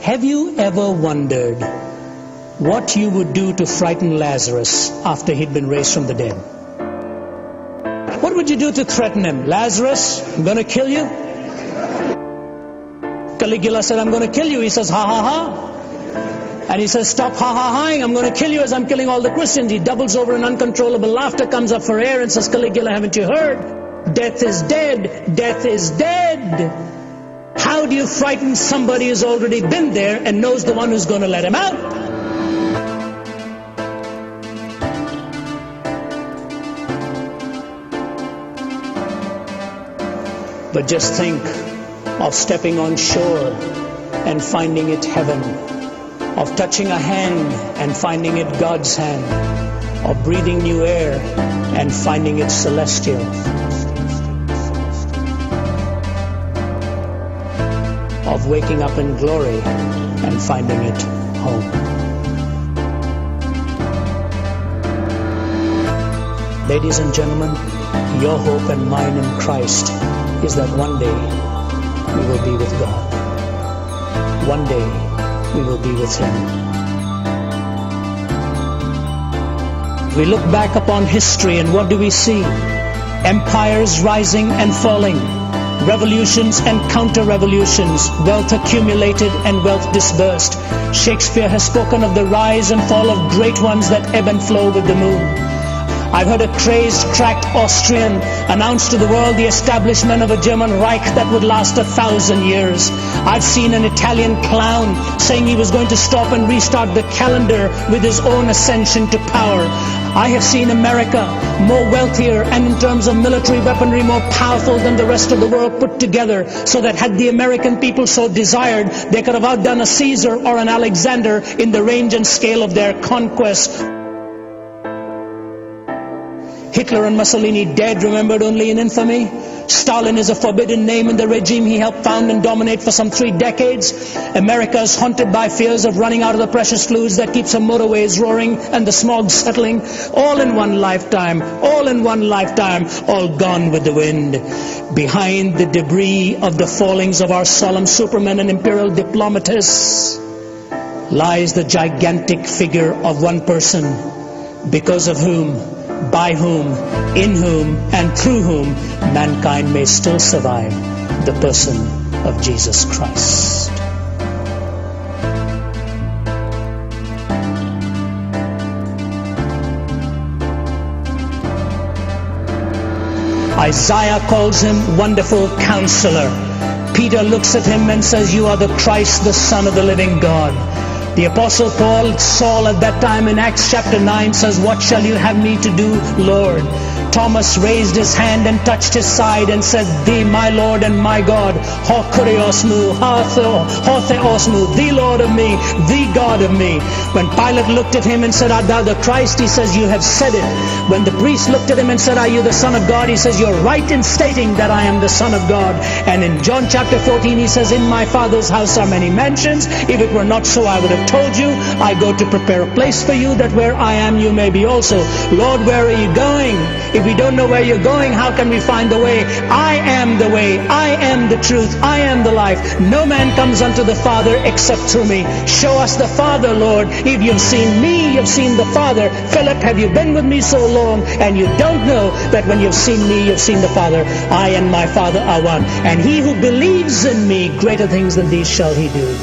Have you ever wondered what you would do to frighten Lazarus after he'd been raised from the dead? What would you do to threaten him? Lazarus, I'm going to kill you. Caligula said, I'm going to kill you. He says, ha ha ha. And he says, stop ha-ha-haing, I'm going to kill you as I'm killing all the Christians. He doubles over in uncontrollable laughter, comes up for air and says, Caligula, haven't you heard? Death is dead. Death is dead. How do you frighten somebody who's already been there and knows the one who's going to let him out? But just think of stepping on shore and finding it heaven, of touching a hand and finding it God's hand, of breathing new air and finding it celestial. Of waking up in glory and finding it home. Ladies and gentlemen, your hope and mine in Christ is that one day we will be with God. One day we will be with Him. We look back upon history and what do we see? Empires rising and falling, revolutions and counter-revolutions, wealth accumulated and wealth dispersed. Shakespeare has spoken of the rise and fall of great ones that ebb and flow with the moon. I've heard a crazed, cracked Austrian announce to the world the establishment of a German Reich that would last 1,000 years. I've seen an Italian clown saying he was going to stop and restart the calendar with his own ascension to power. I have seen America more wealthier and in terms of military weaponry more powerful than the rest of the world put together, so that had the American people so desired, they could have outdone a Caesar or an Alexander in the range and scale of their conquest. Hitler and Mussolini dead, remembered only in infamy. Stalin is a forbidden name in the regime he helped found and dominate for some 3 decades. America is haunted by fears of running out of the precious fluids that keeps her motorways roaring and the smog settling. All in one lifetime, all in one lifetime, all gone with the wind. Behind the debris of the fallings of our solemn supermen and imperial diplomatists lies the gigantic figure of one person, because of whom, by whom, in whom, and through whom mankind may still survive, the person of Jesus Christ. Isaiah calls him Wonderful Counselor. Peter looks at him and says, you are the Christ, the Son of the living God. The Apostle Paul, Saul at that time in Acts chapter 9 says, what shall you have me to do, Lord? Thomas raised his hand and touched his side and said, Thee, my Lord and my God, ho kuriosmu, ho theosmu, the Lord of me, the God of me. When Pilate looked at him and said, Art thou the Christ? He says, you have said it. When the priest looked at him and said, Are you the Son of God? He says, you're right in stating that I am the Son of God. And in John chapter 14 he says, In my Father's house are many mansions. If it were not so, I would have told you. I go to prepare a place for you, that where I am you may be also. Lord, where are you going? If we don't know where you're going, how can we find the way? I am the way, I am the truth, I am the life. No man comes unto the Father except through me. Show us the Father, Lord. If you've seen me, you've seen the Father. Philip, have you been with me so long and you don't know that when you've seen me, you've seen the Father? I and my Father are one. And he who believes in me, greater things than these shall he do.